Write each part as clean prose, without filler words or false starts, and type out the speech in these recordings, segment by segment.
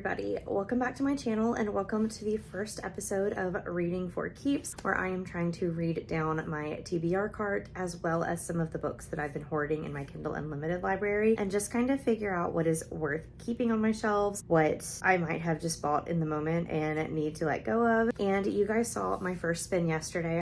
everybody, welcome back to my channel and welcome to the first episode of Reading for Keeps, where I am trying to read down my TBR cart as well as some of the books that I've been hoarding in my Kindle Unlimited library and just kind of figure out what is worth keeping on my shelves, what I might have just bought in the moment and need to let go of. And you guys saw my first spin yesterday.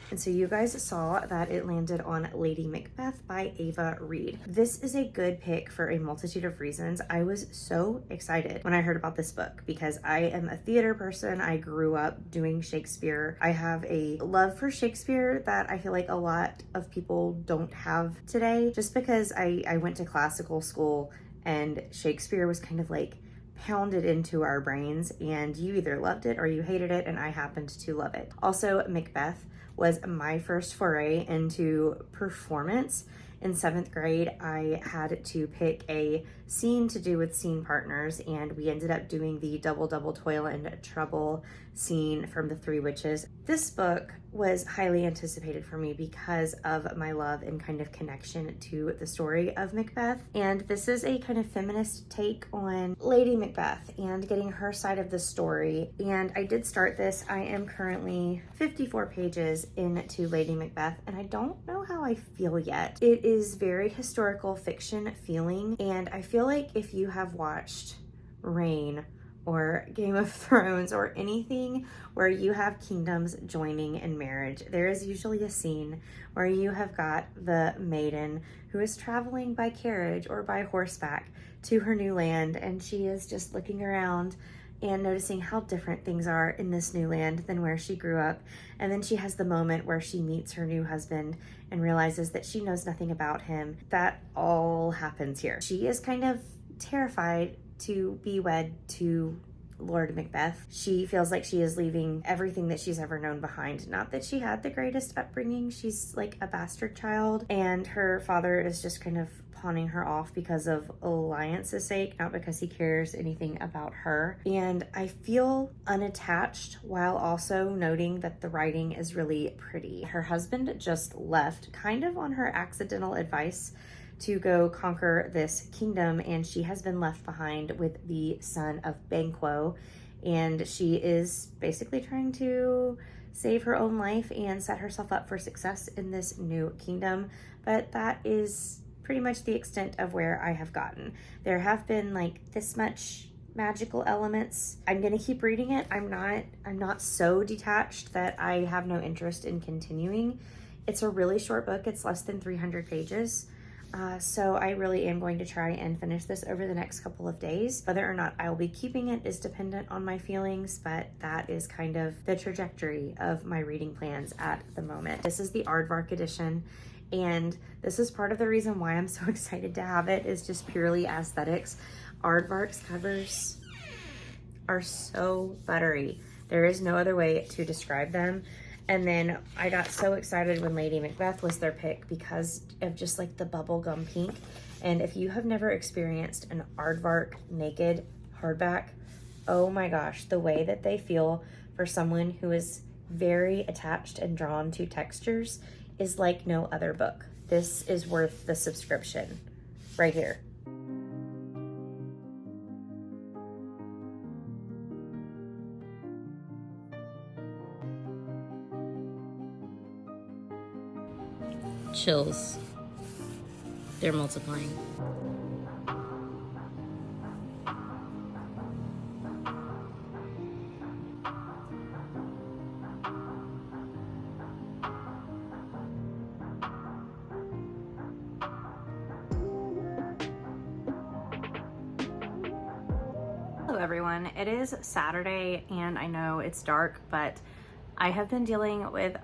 And so you guys saw that it landed on Lady Macbeth by Ava Reid. This is a good pick for a multitude of reasons. I was so excited when I heard about this book because I am a theater person. I grew up doing Shakespeare. I have a love for Shakespeare that I feel like a lot of people don't have today, just because I went to classical school and Shakespeare was kind of like pounded into our brains, and you either loved it or you hated it, and I happened to love it. Also, Macbeth was my first foray into performance. In 7th grade, I had to pick a scene to do with scene partners, and we ended up doing the Double Double Toil and Trouble scene from The Three Witches. This book was highly anticipated for me because of my love and kind of connection to the story of Macbeth. And this is a kind of feminist take on Lady Macbeth and getting her side of the story. And I did start this. I am currently 54 pages into Lady Macbeth, and I don't know how I feel yet. It is very historical fiction feeling, and I feel like if you have watched Reign or Game of Thrones or anything where you have kingdoms joining in marriage, there is usually a scene where you have got the maiden who is traveling by carriage or by horseback to her new land, and she is just looking around and noticing how different things are in this new land than where she grew up. And then she has the moment where she meets her new husband and realizes that she knows nothing about him. That all happens here. She is kind of terrified to be wed to Lord Macbeth. She feels like she is leaving everything that she's ever known behind. Not that she had the greatest upbringing. She's like a bastard child, and her father is just kind of pawning her off because of alliance's sake, not because he cares anything about her. And I feel unattached while also noting that the writing is really pretty. Her husband just left kind of on her accidental advice to go conquer this kingdom, and she has been left behind with the son of Banquo, and she is basically trying to save her own life and set herself up for success in this new kingdom. But that is pretty much the extent of where I have gotten. There have been like this much magical elements. I'm gonna keep reading it. I'm not so detached that I have no interest in continuing. It's a really short book. It's less than 300 pages. So I really am going to try and finish this over the next couple of days. Whether or not I will be keeping it is dependent on my feelings, but that is kind of the trajectory of my reading plans at the moment. This is the Aardvark edition, and this is part of the reason why I'm so excited to have it, is just purely aesthetics. Aardvark's covers are so buttery. There is no other way to describe them. And then I got so excited when Lady Macbeth was their pick because of just like the bubblegum pink. And if you have never experienced an Aardvark naked hardback, oh my gosh, the way that they feel for someone who is very attached and drawn to textures is like no other book. This is worth the subscription right here. Chills. They're multiplying. Hello everyone, it is Saturday and I know it's dark, but I have been dealing with,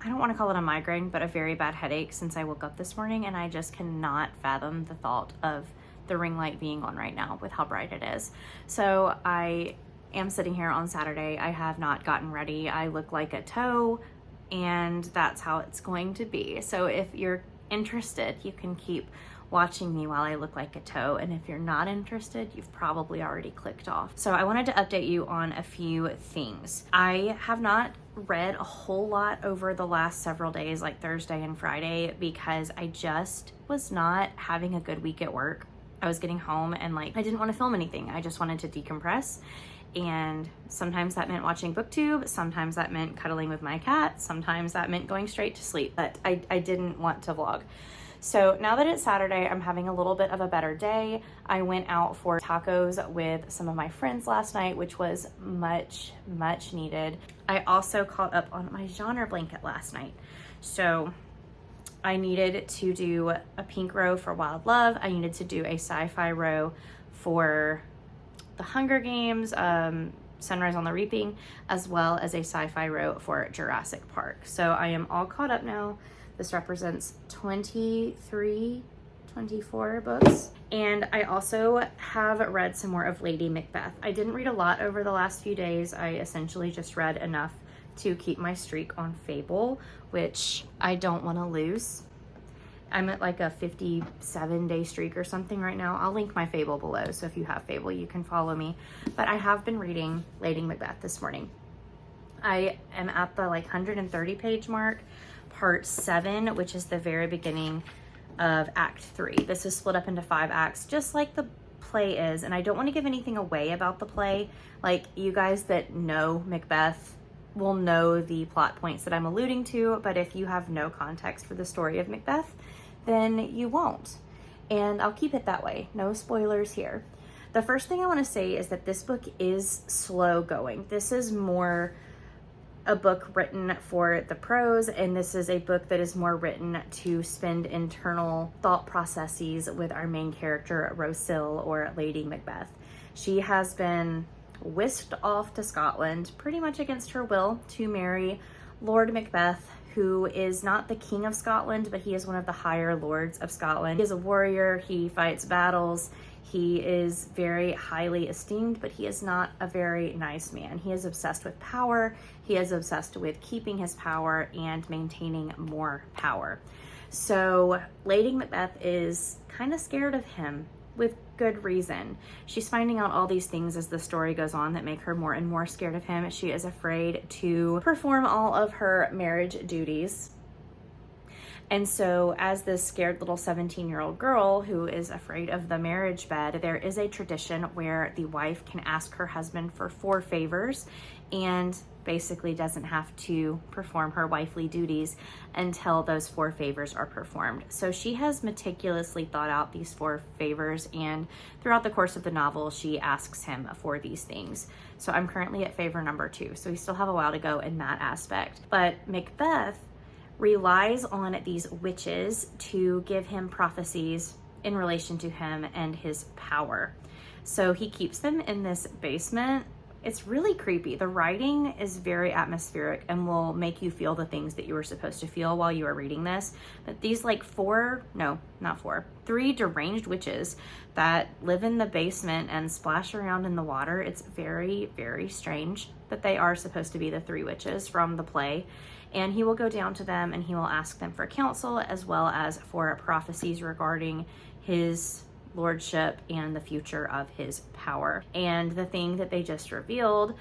I don't want to call it a migraine, but a very bad headache since I woke up this morning, and I just cannot fathom the thought of the ring light being on right now with how bright it is. So I am sitting here on Saturday. I have not gotten ready. I look like a toe, and that's how it's going to be. So if you're interested, you can keep watching me while I look like a toe, and if you're not interested, you've probably already clicked off. So I wanted to update you on a few things. I have not read a whole lot over the last several days, like Thursday and Friday, because I just was not having a good week at work. I was getting home and like I didn't want to film anything. I just wanted to decompress. And sometimes that meant watching booktube, sometimes that meant cuddling with my cat, sometimes that meant going straight to sleep, but I didn't want to vlog. So now that it's Saturday, I'm having a little bit of a better day. I went out for tacos with some of my friends last night, which was much, much needed. I also caught up on my genre blanket last night. So I needed to do a pink row for Wild Love. I needed to do a sci-fi row for The Hunger Games, Sunrise on the Reaping, as well as a sci-fi row for Jurassic Park. So I am all caught up now. This represents 23, 24 books. And I also have read some more of Lady Macbeth. I didn't read a lot over the last few days. I essentially just read enough to keep my streak on Fable, which I don't want to lose. I'm at like a 57-day streak or something right now. I'll link my Fable below, so if you have Fable, you can follow me. But I have been reading Lady Macbeth this morning. I am at the like 130 page mark, part 7, which is the very beginning of Act 3. This is split up into 5 acts, just like the play is. And I don't want to give anything away about the play. Like, you guys that know Macbeth will know the plot points that I'm alluding to, but if you have no context for the story of Macbeth, then you won't. And I'll keep it that way. No spoilers here. The first thing I want to say is that this book is slow going. This is more a book written for the prose, and this is a book that is more written to spend internal thought processes with our main character, Rosil, or Lady Macbeth. She has been whisked off to Scotland, pretty much against her will, to marry Lord Macbeth, who is not the King of Scotland, but he is one of the higher lords of Scotland. He is a warrior, he fights battles, he is very highly esteemed, but he is not a very nice man. He is obsessed with power, he is obsessed with keeping his power and maintaining more power. So Lady Macbeth is kind of scared of him, with good reason. She's finding out all these things as the story goes on that make her more and more scared of him. She is afraid to perform all of her marriage duties. And so as this scared little 17-year-old girl who is afraid of the marriage bed, there is a tradition where the wife can ask her husband for 4 favors and basically doesn't have to perform her wifely duties until those 4 favors are performed. So she has meticulously thought out these 4 favors, and throughout the course of the novel, she asks him for these things. So I'm currently at favor number 2, so we still have a while to go in that aspect. But Macbeth relies on these witches to give him prophecies in relation to him and his power. So he keeps them in this basement. It's really creepy. The writing is very atmospheric and will make you feel the things that you were supposed to feel while you are reading this. But these like 3 deranged witches that live in the basement and splash around in the water. It's very, very strange, but they are supposed to be the 3 witches from the play. And he will go down to them and he will ask them for counsel as well as for prophecies regarding his lordship and the future of his power. And the thing that they just revealed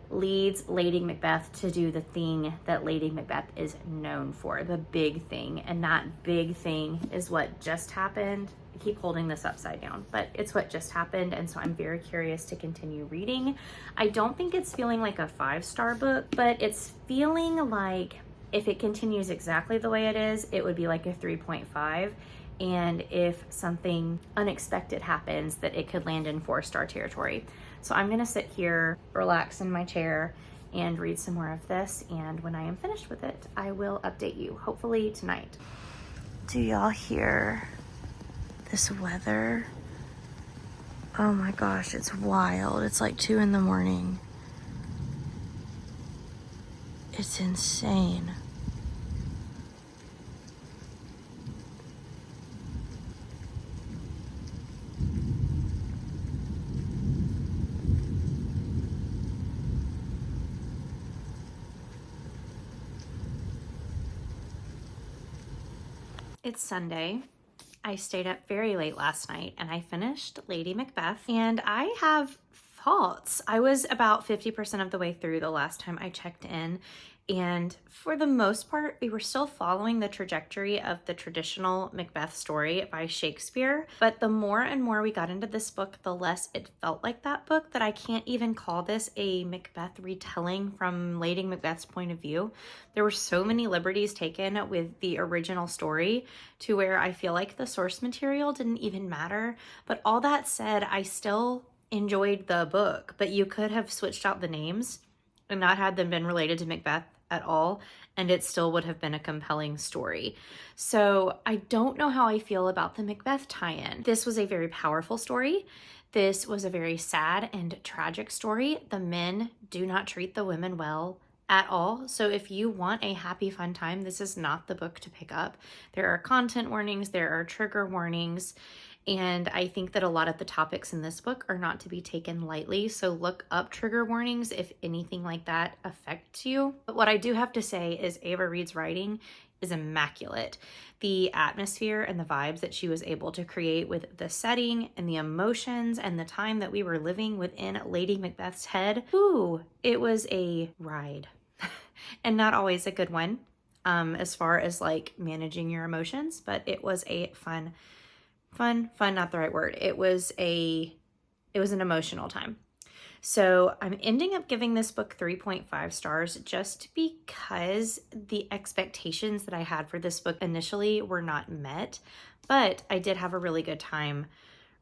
leads Lady Macbeth to do the thing that Lady Macbeth is known for, the big thing. And that big thing is what just happened. I keep holding this upside down, but it's what just happened. And so I'm very curious to continue reading. I don't think it's feeling like a 5-star book, but it's feeling like if it continues exactly the way it is, it would be like a 3.5. And if something unexpected happens, that it could land in 4-star territory. So I'm gonna sit here, relax in my chair, and read some more of this. And when I am finished with it, I will update you, hopefully tonight. Do y'all hear this weather? Oh my gosh, it's wild. It's like 2 in the morning. It's insane. It's Sunday. I stayed up very late last night and I finished Lady Macbeth, and I have thoughts. I was about 50% of the way through the last time I checked in, and for the most part, we were still following the trajectory of the traditional Macbeth story by Shakespeare. But the more and more we got into this book, the less it felt like that book, that I can't even call this a Macbeth retelling from Lady Macbeth's point of view. There were so many liberties taken with the original story to where I feel like the source material didn't even matter. But all that said, I still enjoyed the book, but you could have switched out the names and not had them been related to Macbeth at all, and it still would have been a compelling story. So I don't know how I feel about the Macbeth tie-in. This was a very powerful story. This was a very sad and tragic story. The men do not treat the women well at all. So if you want a happy, fun time, this is not the book to pick up. There are content warnings, there are trigger warnings, and I think that a lot of the topics in this book are not to be taken lightly. So look up trigger warnings if anything like that affects you. But what I do have to say is Ava Reed's writing is immaculate. The atmosphere and the vibes that she was able to create with the setting and the emotions and the time that we were living within Lady Macbeth's head, ooh, it was a ride. And not always a good one, as far as like managing your emotions, but it was a fun, not the right word. It was an emotional time. So I'm ending up giving this book 3.5 stars just because the expectations that I had for this book initially were not met, but I did have a really good time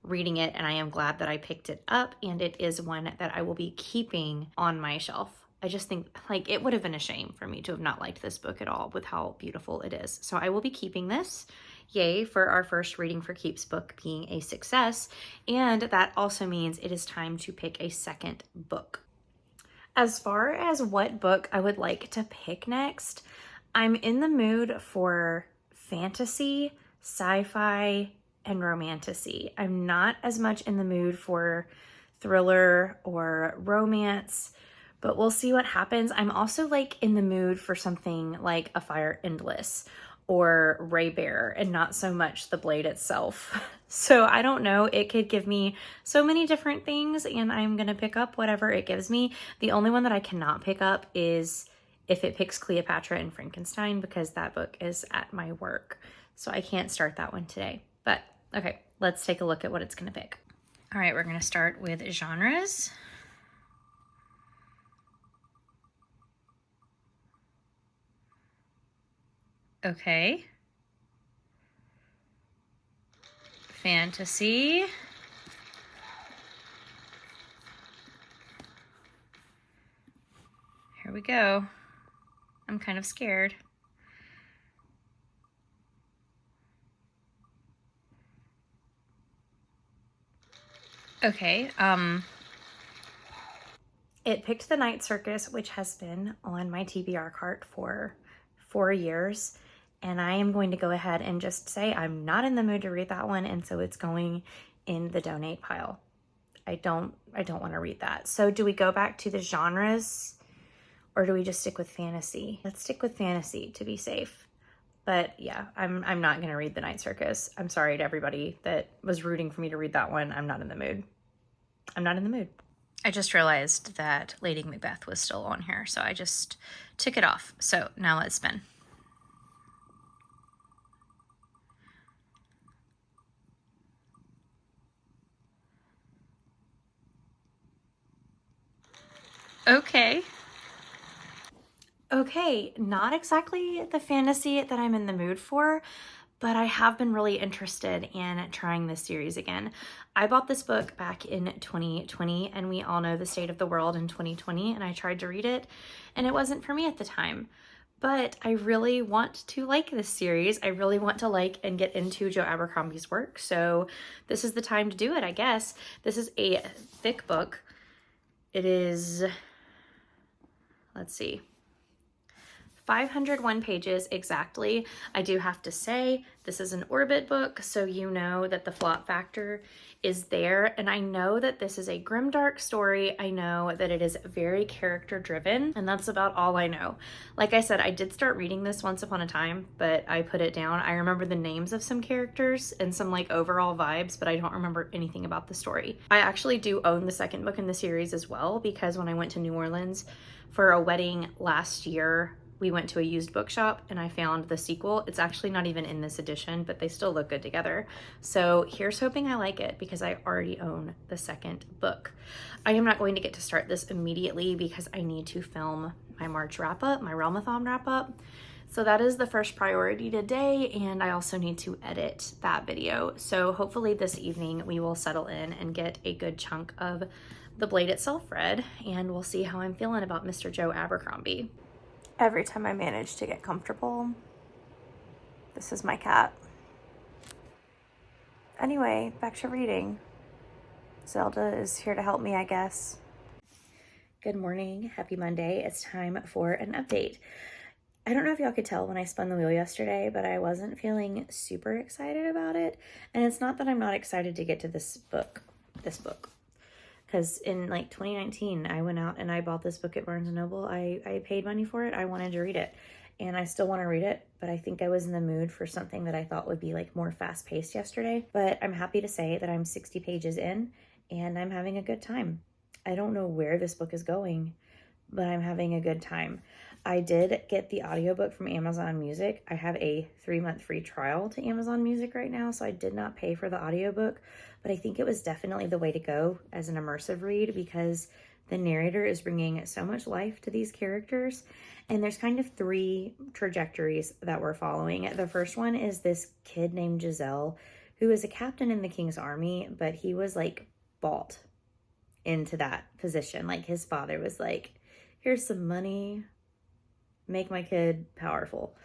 reading it, and I am glad that I picked it up, and it is one that I will be keeping on my shelf. I just think like it would have been a shame for me to have not liked this book at all with how beautiful it is. So I will be keeping this. Yay for our first Reading for Keeps book being a success. And that also means it is time to pick a second book. As far as what book I would like to pick next, I'm in the mood for fantasy, sci-fi, and romantasy. I'm not as much in the mood for thriller or romance, but we'll see what happens. I'm also like in the mood for something like A Fire Endless or Ray Bear, and not so much the blade itself. So I don't know, it could give me so many different things, and I'm gonna pick up whatever it gives me. The only one that I cannot pick up is if it picks Cleopatra and Frankenstein, because that book is at my work. So I can't start that one today. But okay, let's take a look at what it's gonna pick. All right, we're gonna start with genres. Okay. Fantasy. Here we go. I'm kind of scared. Okay, it picked The Night Circus, which has been on my TBR cart for 4 years. And I am going to go ahead and just say I'm not in the mood to read that one, and so it's going in the donate pile. I don't want to read that. So do we go back to the genres, or do we just stick with fantasy? Let's stick with fantasy to be safe. But yeah, I'm not going to read The Night Circus. I'm sorry to everybody that was rooting for me to read that one. I'm not in the mood. I'm not in the mood. I just realized that Lady Macbeth was still on here, so I just took it off. So now let's spin. Okay. Okay, not exactly the fantasy that I'm in the mood for, but I have been really interested in trying this series again. I bought this book back in 2020, and we all know the state of the world in 2020, and I tried to read it, and it wasn't for me at the time. But I really want to like this series. I really want to like and get into Joe Abercrombie's work, so this is the time to do it, I guess. This is a thick book. It is, let's see, 501 pages exactly. I do have to say this is an Orbit book, so you know that the flop factor is there, and I know that this is a grimdark story. I know that it is very character driven, and that's about all I know. Like I said, I did start reading this once upon a time, but I put it down. I remember the names of some characters and some like overall vibes, but I don't remember anything about the story. I actually do own the second book in the series as well, because when I went to New Orleans for a wedding last year, we went to a used bookshop and I found the sequel. It's actually not even in this edition, but they still look good together. So here's hoping I like it, because I already own the second book. I am not going to get to start this immediately because I need to film my March wrap up, my Realmathon wrap up. So that is the first priority today, and I also need to edit that video. So hopefully this evening we will settle in and get a good chunk of the Blade itself read, and we'll see how I'm feeling about Mr. Joe Abercrombie. Every time I manage to get comfortable, this is my cat. Anyway, back to reading. Zelda is here to help me, I guess. Good morning, happy Monday. It's time for an update. I don't know if y'all could tell when I spun the wheel yesterday, but I wasn't feeling super excited about it. And it's not that I'm not excited to get to this book. Because in like 2019, I went out and I bought this book at Barnes & Noble. I paid money for it. I wanted to read it. And I still want to read it, but I think I was in the mood for something that I thought would be like more fast-paced yesterday. But I'm happy to say that I'm 60 pages in and I'm having a good time. I don't know where this book is going, but I'm having a good time. I did get the audiobook from Amazon Music. I have a 3-month free trial to Amazon Music right now, so I did not pay for the audiobook, but I think it was definitely the way to go as an immersive read, because the narrator is bringing so much life to these characters, and there's kind of 3 trajectories that we're following. The first one is this kid named Giselle, who is a captain in the King's Army, but he was like bought into that position. Like his father was like, here's some money, make my kid powerful.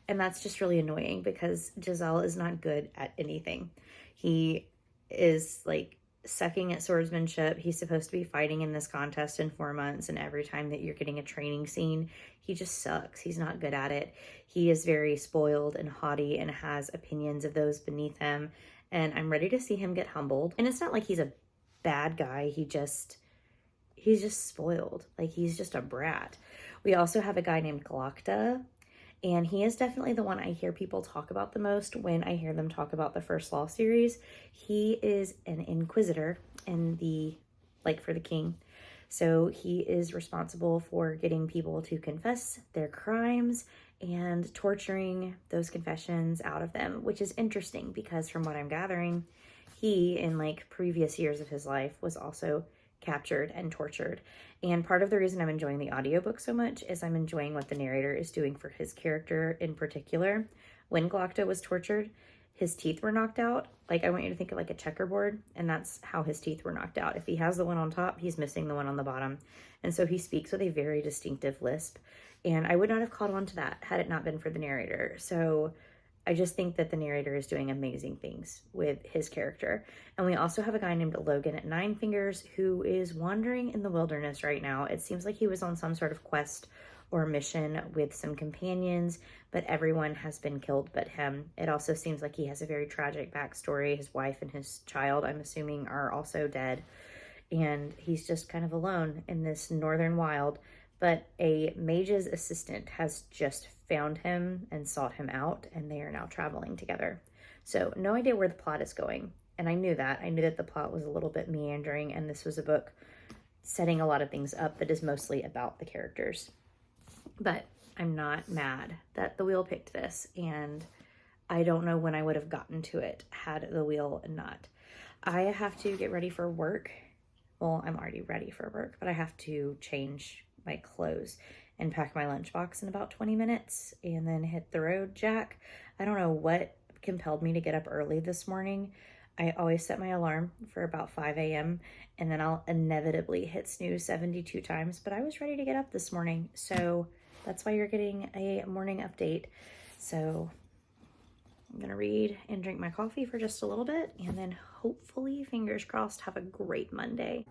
And that's just really annoying, because Giselle is not good at anything. He is like sucking at swordsmanship. He's supposed to be fighting in this contest in 4 months, and every time that you're getting a training scene, he just sucks. He's not good at it. He is very spoiled and haughty and has opinions of those beneath him, and I'm ready to see him get humbled. And it's not like he's a bad guy. He's just spoiled. Like, he's just a brat. We also have a guy named Glocta, and he is definitely the one I hear people talk about the most when I hear them talk about the First Law series. He is an inquisitor in for the king. So he is responsible for getting people to confess their crimes and torturing those confessions out of them, which is interesting because from what I'm gathering, he, in like previous years of his life, was also captured and tortured. And part of the reason I'm enjoying the audiobook so much is I'm enjoying what the narrator is doing for his character in particular. When Glocta was tortured, his teeth were knocked out. Like, I want you to think of like a checkerboard, and that's how his teeth were knocked out. If he has the one on top, he's missing the one on the bottom. And so he speaks with a very distinctive lisp. And I would not have caught on to that had it not been for the narrator. So I just think that the narrator is doing amazing things with his character. And we also have a guy named Logan at Nine Fingers who is wandering in the wilderness right now. It seems like he was on some sort of quest or mission with some companions, but everyone has been killed but him. It also seems like he has a very tragic backstory. His wife and his child, I'm assuming, are also dead. And he's just kind of alone in this northern wild. But a mage's assistant has just found him and sought him out, and they are now traveling together. So no idea where the plot is going. And I knew that. I knew that the plot was a little bit meandering, and this was a book setting a lot of things up that is mostly about the characters. But I'm not mad that the wheel picked this, and I don't know when I would have gotten to it had the wheel not. I have to get ready for work. Well, I'm already ready for work, but I have to change my clothes and pack my lunchbox in about 20 minutes and then hit the road, Jack. I don't know what compelled me to get up early this morning. I always set my alarm for about 5 a.m. and then I'll inevitably hit snooze 72 times, but I was ready to get up this morning. So that's why you're getting a morning update. So I'm gonna read and drink my coffee for just a little bit and then hopefully, fingers crossed, have a great Monday.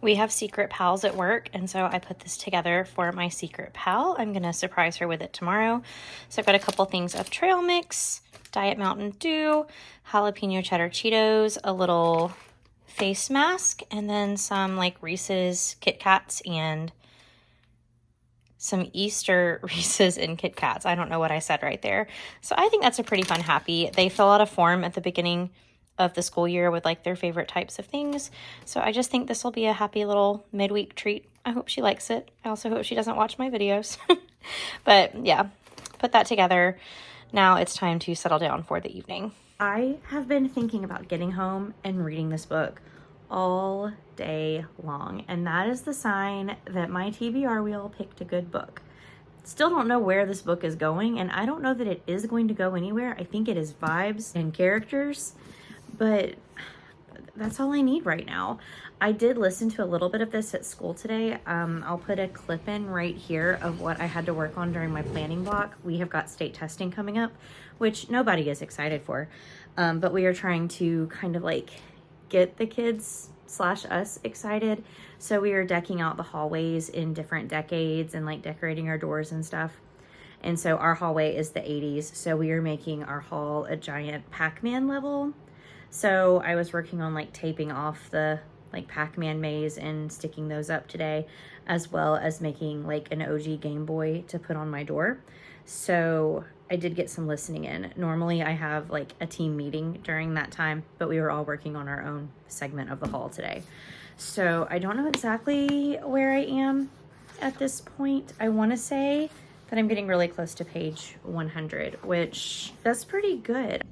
We have secret pals at work, and so I put this together for my secret pal. I'm gonna surprise her with it tomorrow. So I've got a couple things of trail mix, Diet Mountain Dew, jalapeno cheddar Cheetos, a little face mask, and then some like Reese's Kit Kats and some Easter Reese's and Kit Kats. I don't know what I said right there. So I think that's a pretty fun happy. They fill out a form at the beginning of the school year with like their favorite types of things. So I just think this will be a happy little midweek treat. I hope she likes it. I also hope she doesn't watch my videos. But yeah, put that together. Now it's time to settle down for the evening. I have been thinking about getting home and reading this book all day long, and that is the sign that my TBR wheel picked a good book. Still don't know where this book is going, and I don't know that it is going to go anywhere. I think it is vibes and characters, but that's all I need right now. I did listen to a little bit of this at school today. I'll put a clip in right here of what I had to work on during my planning block. We have got state testing coming up, which nobody is excited for, but we are trying to kind of like get the kids / us excited. So we are decking out the hallways in different decades and like decorating our doors and stuff. And so our hallway is the 80s. So we are making our hall a giant Pac-Man level. So I was working on like taping off the like Pac-Man maze and sticking those up today, as well as making like an OG Game Boy to put on my door. So I did get some listening in. Normally I have like a team meeting during that time, but we were all working on our own segment of the hall today. So I don't know exactly where I am at this point. I want to say that I'm getting really close to page 100, which that's pretty good.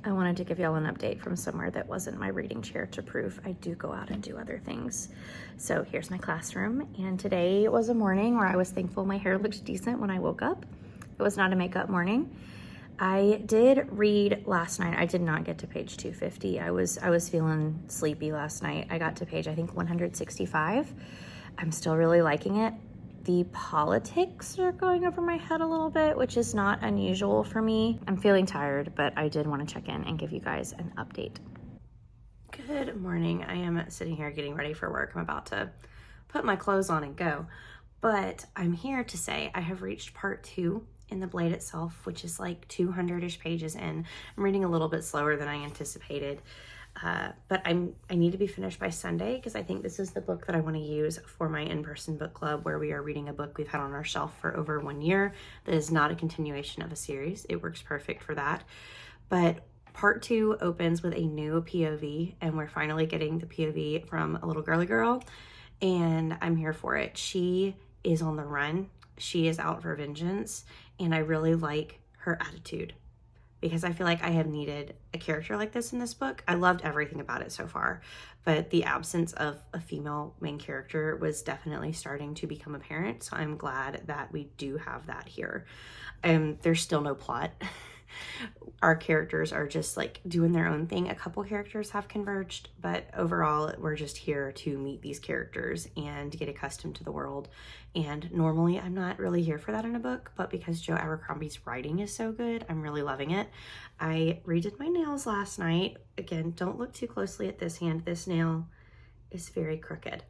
I wanted to give y'all an update from somewhere that wasn't my reading chair to prove I do go out and do other things. So here's my classroom, and today was a morning where I was thankful my hair looked decent when I woke up. It was not a makeup morning. I did read last night. I did not get to page 250. I was feeling sleepy last night. I got to page, I think, 165. I'm still really liking it. The politics are going over my head a little bit, which is not unusual for me. I'm feeling tired, but I did want to check in and give you guys an update. Good morning. I am sitting here getting ready for work. I'm about to put my clothes on and go, but I'm here to say I have reached part 2 in the Blade itself, which is like 200-ish pages in. I'm reading a little bit slower than I anticipated. But I need to be finished by Sunday, because I think this is the book that I want to use for my in-person book club, where we are reading a book we've had on our shelf for over 1 year that is not a continuation of a series. It works perfect for that. But part 2 opens with a new POV, and we're finally getting the POV from a little girly girl, and I'm here for it. She is on the run. She is out for vengeance, and I really like her attitude, because I feel like I have needed a character like this in this book. I loved everything about it so far, but the absence of a female main character was definitely starting to become apparent, so I'm glad that we do have that here. There's still no plot. Our characters are just like doing their own thing. A couple characters have converged, but overall we're just here to meet these characters and get accustomed to the world. And normally I'm not really here for that in a book, but because Joe Abercrombie's writing is so good, I'm really loving it. I redid my nails last night. Again, don't look too closely at this hand. This nail is very crooked.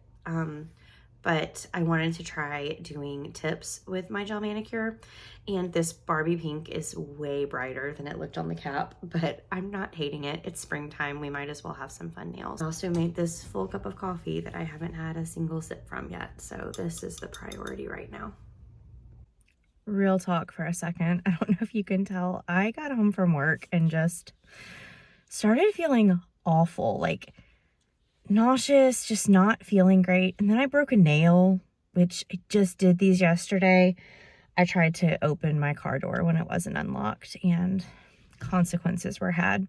But I wanted to try doing tips with my gel manicure, and this Barbie pink is way brighter than it looked on the cap, but I'm not hating it. It's springtime. We might as well have some fun nails. I also made this full cup of coffee that I haven't had a single sip from yet, so this is the priority right now. Real talk for a second. I don't know if you can tell, I got home from work and just started feeling awful, like nauseous, just not feeling great. And then I broke a nail, which I just did these yesterday. I tried to open my car door when it wasn't unlocked, and consequences were had.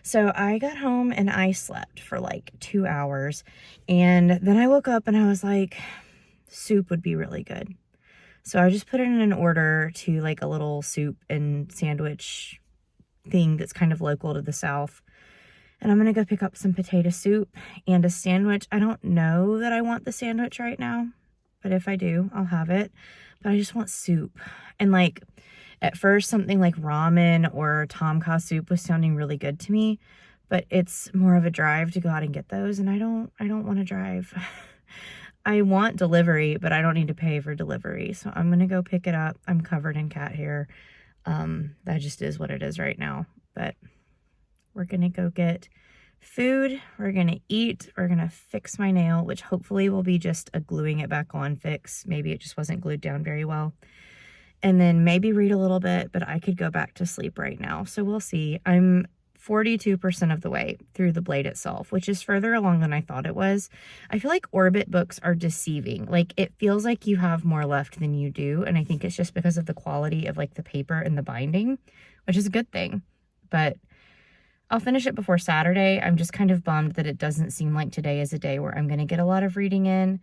So I got home and I slept for like 2 hours, and then I woke up and I was like, soup would be really good. So I just put it in an order to like a little soup and sandwich thing that's kind of local to the South. And I'm going to go pick up some potato soup and a sandwich. I don't know that I want the sandwich right now, but if I do, I'll have it. But I just want soup. And like at first something like ramen or tom kha soup was sounding really good to me, but it's more of a drive to go out and get those, and I don't want to drive. I want delivery, but I don't need to pay for delivery. So I'm going to go pick it up. I'm covered in cat hair. That just is what it is right now. But we're going to go get food. We're going to eat. We're going to fix my nail, which hopefully will be just a gluing it back on fix. Maybe it just wasn't glued down very well. And then maybe read a little bit, but I could go back to sleep right now. So we'll see. I'm 42% of the way through the blade itself, which is further along than I thought it was. I feel like Orbit books are deceiving. Like, it feels like you have more left than you do. And I think it's just because of the quality of like the paper and the binding, which is a good thing. But I'll finish it before Saturday. I'm just kind of bummed that it doesn't seem like today is a day where I'm going to get a lot of reading in,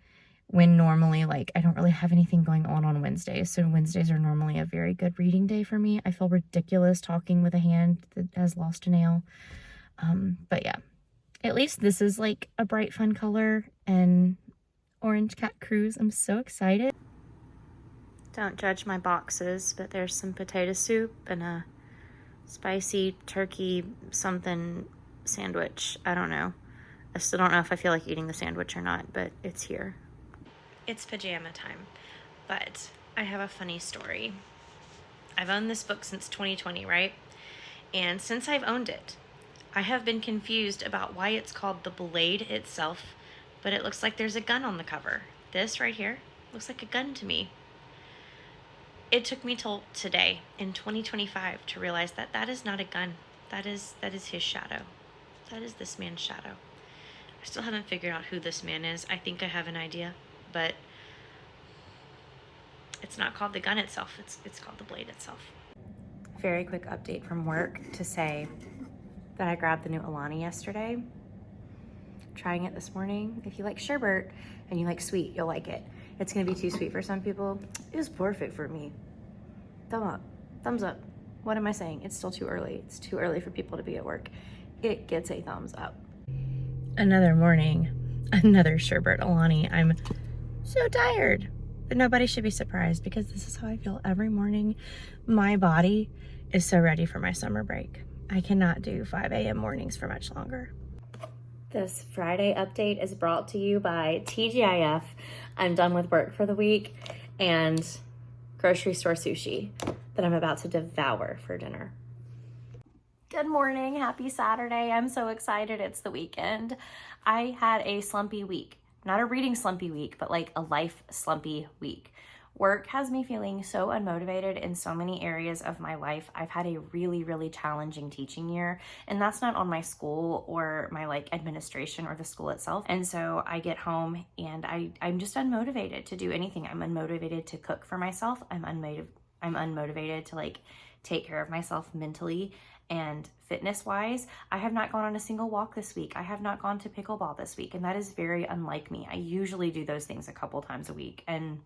when normally, like, I don't really have anything going on Wednesdays. So Wednesdays are normally a very good reading day for me. I feel ridiculous talking with a hand that has lost a nail. But yeah, at least this is like a bright, fun color, and Orange Cat Cruise. I'm so excited. Don't judge my boxes, but there's some potato soup and a spicy turkey something sandwich. I don't know. I still don't know if I feel like eating the sandwich or not, but it's here. It's pajama time, but I have a funny story. I've owned this book since 2020, right? And since I've owned it, I have been confused about why it's called The Blade itself, but it looks like there's a gun on the cover. This right here looks like a gun to me. It took me till today in 2025 to realize that that is not a gun. That is his shadow. That is this man's shadow. I still haven't figured out who this man is. I think I have an idea, but it's not called the gun itself. It's called the blade itself. Very quick update from work to say that I grabbed the new Alani yesterday. Trying it this morning. If you like sherbet and you like sweet, you'll like it. It's gonna be too sweet for some people. It was perfect for me. Thumbs up. What am I saying? It's still too early. It's too early for people to be at work. It gets a thumbs up. Another morning, another sherbet Alani. I'm so tired, but nobody should be surprised because this is how I feel every morning. My body is so ready for my summer break. I cannot do 5 a.m. mornings for much longer. This Friday update is brought to you by TGIF. I'm done with work for the week, and grocery store sushi that I'm about to devour for dinner. Good morning, happy Saturday. I'm so excited it's the weekend. I had a slumpy week. Not a reading slumpy week, but like a life slumpy week. Work has me feeling so unmotivated in so many areas of my life. I've had a really, really challenging teaching year, and that's not on my school or my like administration or the school itself. And so I get home and I'm just unmotivated to do anything. I'm unmotivated to cook for myself. I'm unmotivated to like take care of myself mentally and fitness wise. I have not gone on a single walk this week. I have not gone to pickleball this week, and that is very unlike me. I usually do those things a couple times a week, and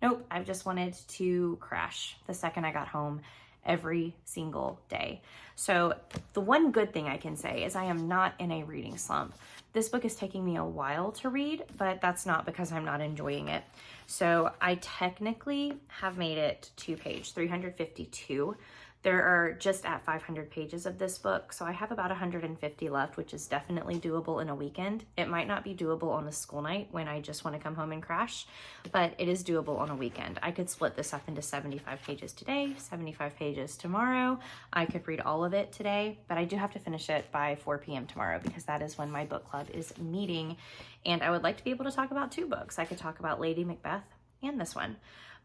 nope, I've just wanted to crash the second I got home every single day. So the one good thing I can say is I am not in a reading slump. This book is taking me a while to read, but that's not because I'm not enjoying it. So I technically have made it to page 352. There are just at 500 pages of this book, so I have about 150 left, which is definitely doable in a weekend. It might not be doable on a school night when I just want to come home and crash, but it is doable on a weekend. I could split this up into 75 pages today, 75 pages tomorrow. I could read all of it today, but I do have to finish it by 4 p.m. tomorrow because that is when my book club is meeting, and I would like to be able to talk about 2 books. I could talk about Lady Macbeth and this one,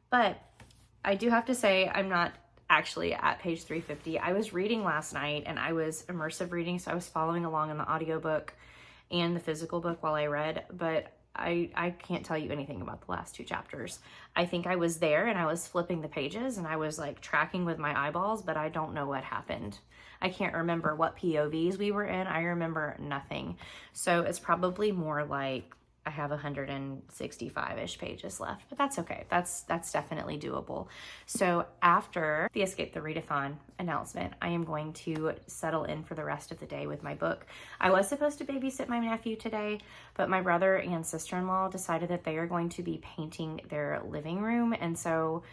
but I do have to say I'm not actually at page 350. I was reading last night and I was immersive reading, so I was following along in the audiobook and the physical book while I read, but I can't tell you anything about the last 2 chapters. I think I was there and I was flipping the pages and I was like tracking with my eyeballs, but I don't know what happened. I can't remember what POVs we were in. I remember nothing. So it's probably more like I have 165-ish pages left, but that's okay. That's definitely doable. So after the Escape the Readathon announcement, I am going to settle in for the rest of the day with my book. I was supposed to babysit my nephew today, but my brother and sister-in-law decided that they are going to be painting their living room, and so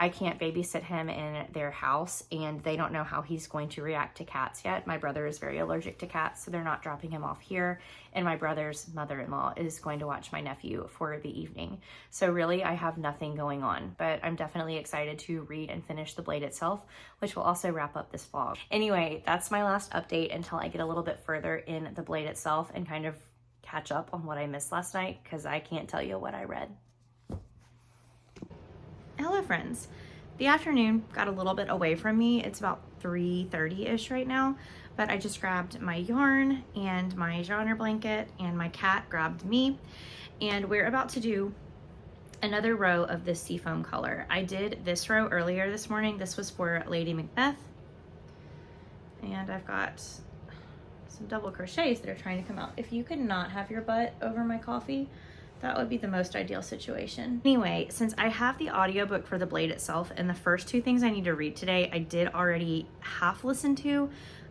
I can't babysit him in their house, and they don't know how he's going to react to cats yet. My brother is very allergic to cats, so they're not dropping him off here. And my brother's mother-in-law is going to watch my nephew for the evening. So really, I have nothing going on, but I'm definitely excited to read and finish The Blade itself, which will also wrap up this vlog. Anyway, that's my last update until I get a little bit further in The Blade itself and kind of catch up on what I missed last night, because I can't tell you what I read. Hello friends. The afternoon got a little bit away from me. It's about 3:30-ish right now, but I just grabbed my yarn and my genre blanket, and my cat grabbed me, and we're about to do another row of this seafoam color. I did this row earlier this morning. This was for Lady Macbeth, and I've got some double crochets that are trying to come out. If you could not have your butt over my coffee, that would be the most ideal situation. Anyway, since I have the audiobook for The Blade itself, and the first two things I need to read today I did already half listen to,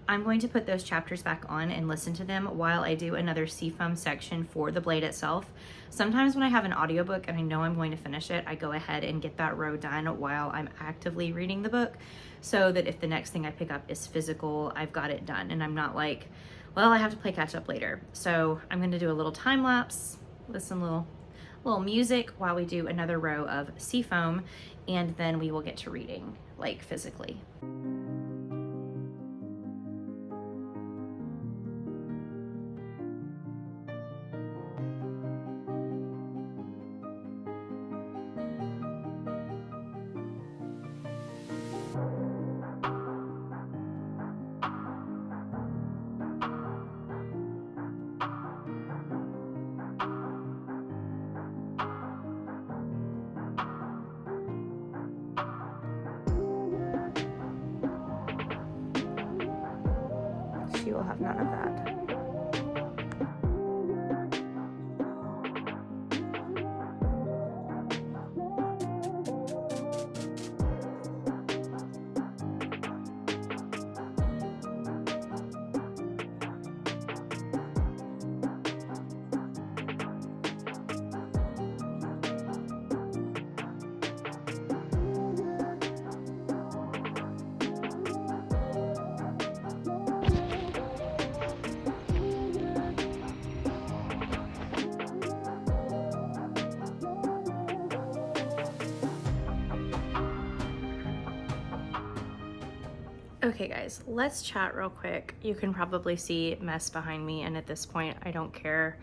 I'm going to put those chapters back on and listen to them while I do another seafoam section for The Blade itself. Sometimes when I have an audiobook and I know I'm going to finish it, I go ahead and get that row done while I'm actively reading the book, so that if the next thing I pick up is physical, I've got it done and I'm not like, well, I have to play catch up later. So I'm going to do a little time lapse with some little music while we do another row of seafoam, and then we will get to reading, like physically. She will have none of that. Okay guys, let's chat real quick. You can probably see mess behind me, and at this point I don't care.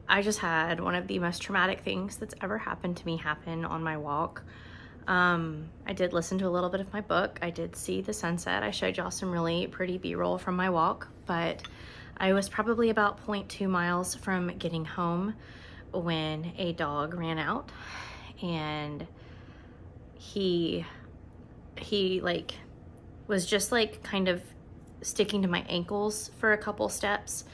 I just had one of the most traumatic things that's ever happened to me happen on my walk. I did listen to a little bit of my book. I did see the sunset. I showed y'all some really pretty b-roll from my walk, but I was probably about 0.2 miles from getting home when a dog ran out, and he like was just like kind of sticking to my ankles for a couple steps,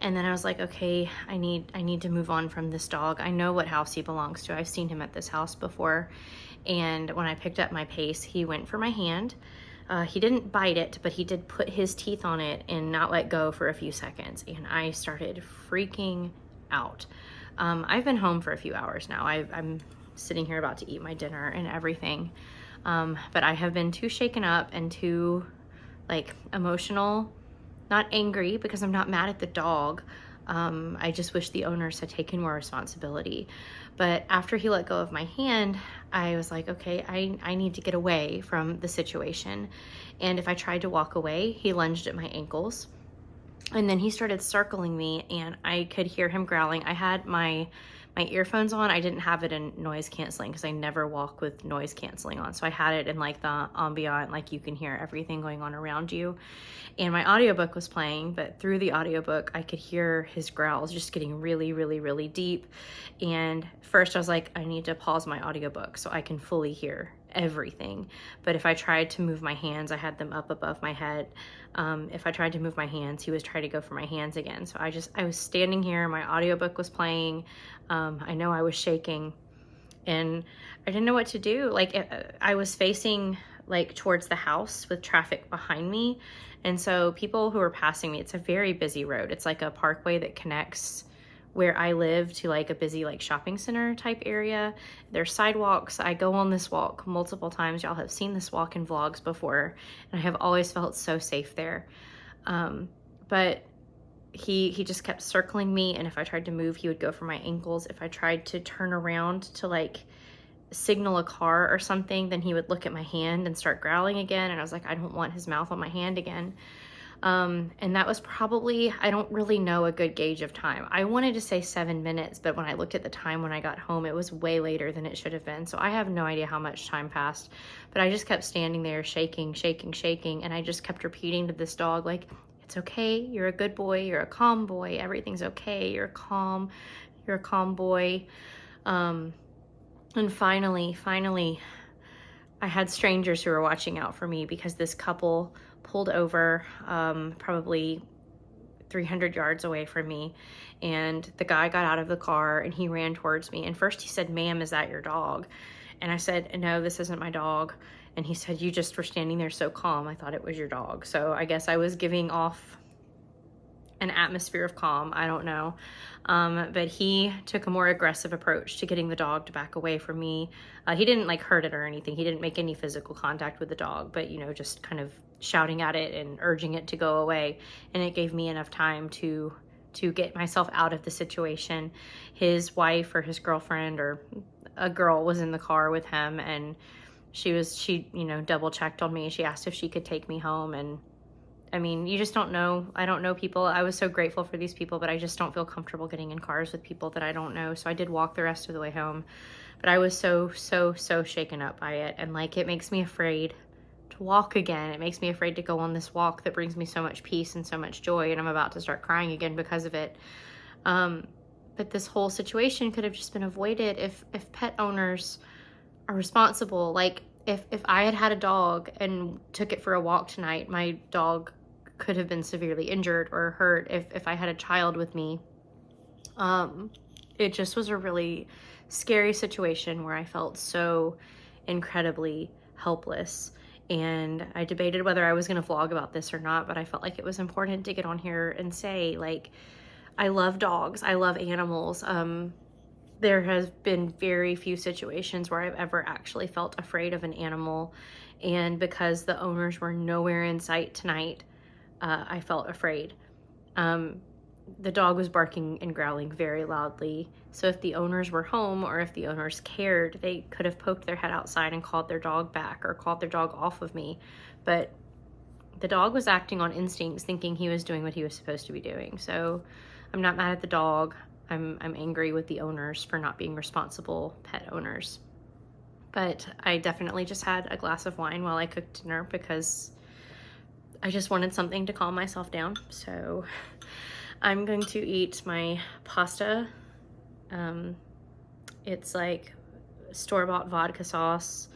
and then I was like, okay, I need to move on from this dog. I know what house he belongs to. I've seen him at this house before, and when I picked up my pace, he went for my hand. He didn't bite it, but he did put his teeth on it and not let go for a few seconds, and I started freaking out. I've been home for a few hours now. I'm sitting here about to eat my dinner and everything. But I have been too shaken up and too like emotional, not angry because I'm not mad at the dog. I just wish the owners had taken more responsibility. But after he let go of my hand, I was like, okay, I need to get away from the situation. And if I tried to walk away, he lunged at my ankles, and then he started circling me, and I could hear him growling. I had my earphones on. I didn't have it in noise canceling because I never walk with noise canceling on. So I had it in like the ambient, like you can hear everything going on around you. And my audiobook was playing, but through the audiobook, I could hear his growls just getting really, really, really deep. And first I was like, I need to pause my audiobook so I can fully hear everything. But if I tried to move my hands, I had them up above my head. If I tried to move my hands, he was trying to go for my hands again. So I was standing here, my audiobook was playing. I know I was shaking, and I didn't know what to do. Like I was facing like towards the house with traffic behind me. And so people who were passing me, it's a very busy road. It's like a parkway that connects where I live to like a busy like shopping center type area. There's sidewalks. I go on this walk multiple times. Y'all have seen this walk in vlogs before, and I have always felt so safe there. But he just kept circling me, and if I tried to move, he would go for my ankles. If I tried to turn around to like signal a car or something, then he would look at my hand and start growling again, and I was like, I don't want his mouth on my hand again. And that was probably, I don't really know a good gauge of time. I wanted to say 7 minutes, but when I looked at the time when I got home, it was way later than it should have been. So I have no idea how much time passed, but I just kept standing there shaking, shaking, shaking. And I just kept repeating to this dog, like, it's okay. You're a good boy. You're a calm boy. Everything's okay. You're calm. You're a calm boy. And finally, I had strangers who were watching out for me because this couple pulled over probably 300 yards away from me, and the guy got out of the car and he ran towards me, and first he said, "Ma'am, is that your dog?" And I said, "No, this isn't my dog." And he said, "You just were standing there so calm, I thought it was your dog." So I guess I was giving off an atmosphere of calm, I don't know. But he took a more aggressive approach to getting the dog to back away from me. He didn't like hurt it or anything. He didn't make any physical contact with the dog, but you know, just kind of shouting at it and urging it to go away. And it gave me enough time to get myself out of the situation. His wife or his girlfriend or a girl was in the car with him, and she you know, double checked on me. She asked if she could take me home, and I mean, you just don't know. I don't know people. I was so grateful for these people, but I just don't feel comfortable getting in cars with people that I don't know. So I did walk the rest of the way home, but I was so shaken up by it. And like, it makes me afraid to walk again. It makes me afraid to go on this walk that brings me so much peace and so much joy. And I'm about to start crying again because of it. But this whole situation could have just been avoided if pet owners are responsible. Like if I had had a dog and took it for a walk tonight, my dog could have been severely injured or hurt. If I had a child with me, it just was a really scary situation where I felt so incredibly helpless. And I debated whether I was going to vlog about this or not, but I felt like it was important to get on here and say, like, I love dogs. I love animals. There has been very few situations where I've ever actually felt afraid of an animal. And because the owners were nowhere in sight tonight, I felt afraid. The dog was barking and growling very loudly. So if the owners were home or if the owners cared, they could have poked their head outside and called their dog back or called their dog off of me. But the dog was acting on instincts, thinking he was doing what he was supposed to be doing. So I'm not mad at the dog. I'm angry with the owners for not being responsible pet owners. But I definitely just had a glass of wine while I cooked dinner because I just wanted something to calm myself down. So I'm going to eat my pasta. It's like store-bought vodka sauce,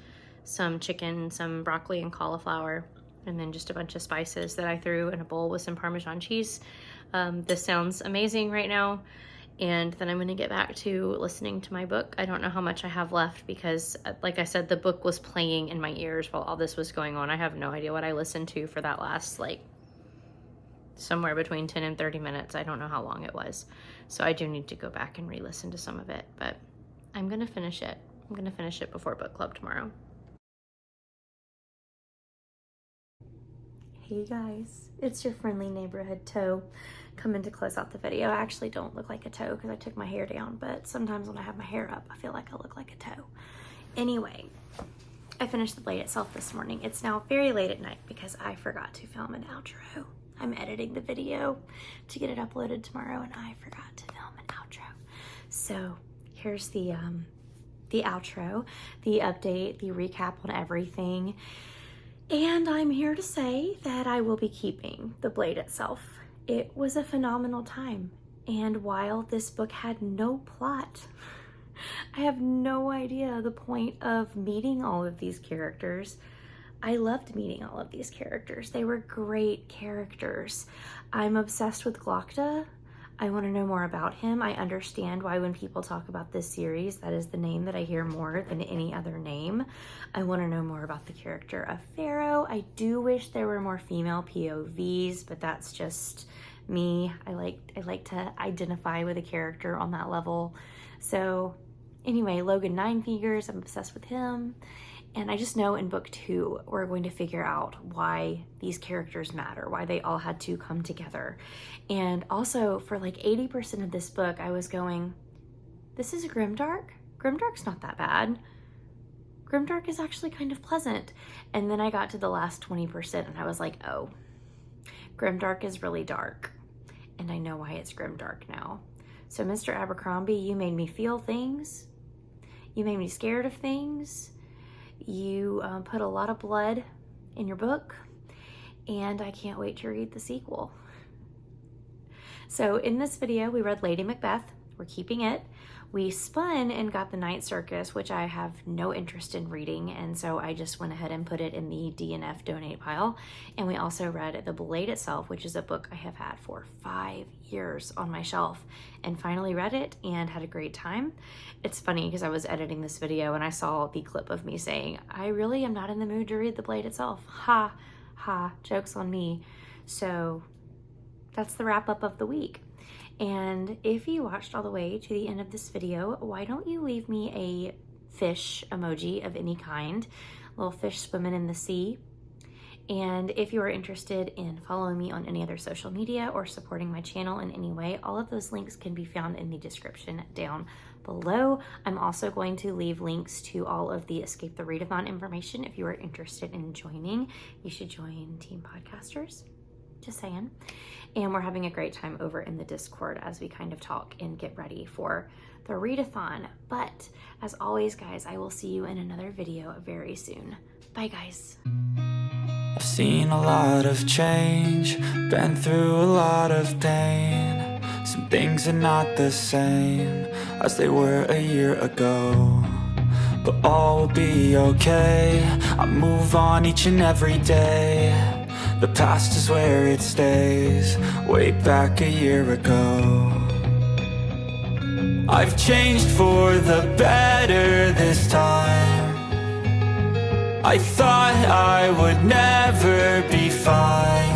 some chicken, some broccoli and cauliflower, and then just a bunch of spices that I threw in a bowl with some Parmesan cheese. This sounds amazing right now. And then I'm going to get back to listening to my book. I don't know how much I have left because, like I said, the book was playing in my ears while all this was going on. I have no idea what I listened to for that last, like, somewhere between 10 and 30 minutes. I don't know how long it was. So I do need to go back and re-listen to some of it. But I'm going to finish it. I'm going to finish it before book club tomorrow. Hey guys, it's your friendly neighborhood toe coming to close out the video. I actually don't look like a toe because I took my hair down, but sometimes when I have my hair up, I feel like I look like a toe. Anyway, I finished the blade itself this morning. It's now very late at night because I forgot to film an outro. I'm editing the video to get it uploaded tomorrow and I forgot to film an outro. So here's the outro, the update, the recap on everything. And I'm here to say that I will be keeping the blade itself. It was a phenomenal time. And while this book had no plot, I have no idea the point of meeting all of these characters. I loved meeting all of these characters. They were great characters. I'm obsessed with Glokta. I want to know more about him. I understand why when people talk about this series, that is the name that I hear more than any other name. I want to know more about the character of Pharaoh. I do wish there were more female POVs, but that's just me. I like to identify with a character on that level. So anyway, Logan Nine Fingers, I'm obsessed with him. And I just know in book 2, we're going to figure out why these characters matter, why they all had to come together. And also for like 80% of this book, I was going, this is grimdark? Grimdark's not that bad. Grimdark is actually kind of pleasant. And then I got to the last 20% and I was like, oh, grimdark is really dark. And I know why it's grimdark now. So Mr. Abercrombie, you made me feel things. You made me scared of things. You put a lot of blood in your book, and I can't wait to read the sequel. So in this video, we read Lady Macbeth. We're keeping it. We spun and got The Night Circus, which I have no interest in reading, and so I just went ahead and put it in the DNF donate pile. And we also read The Blade Itself, which is a book I have had for 5 years on my shelf, and finally read it and had a great time. It's funny because I was editing this video and I saw the clip of me saying, I really am not in the mood to read The Blade Itself. Ha, ha, joke's on me. So that's the wrap up of the week. And if you watched all the way to the end of this video, why don't you leave me a fish emoji of any kind, little fish swimming in the sea. And if you are interested in following me on any other social media or supporting my channel in any way, all of those links can be found in the description down below. I'm also going to leave links to all of the Escape the Readathon information. If you are interested in joining, you should join Team Podcasters. Just saying. And we're having a great time over in the Discord as we kind of talk and get ready for the readathon. But as always, guys, I will see you in another video very soon. Bye, guys. I've seen a lot of change, been through a lot of pain. Some things are not the same as they were a year ago, but all will be okay. I move on each and every day. The past is where it stays, way back a year ago. I've changed for the better this time. I thought I would never be fine.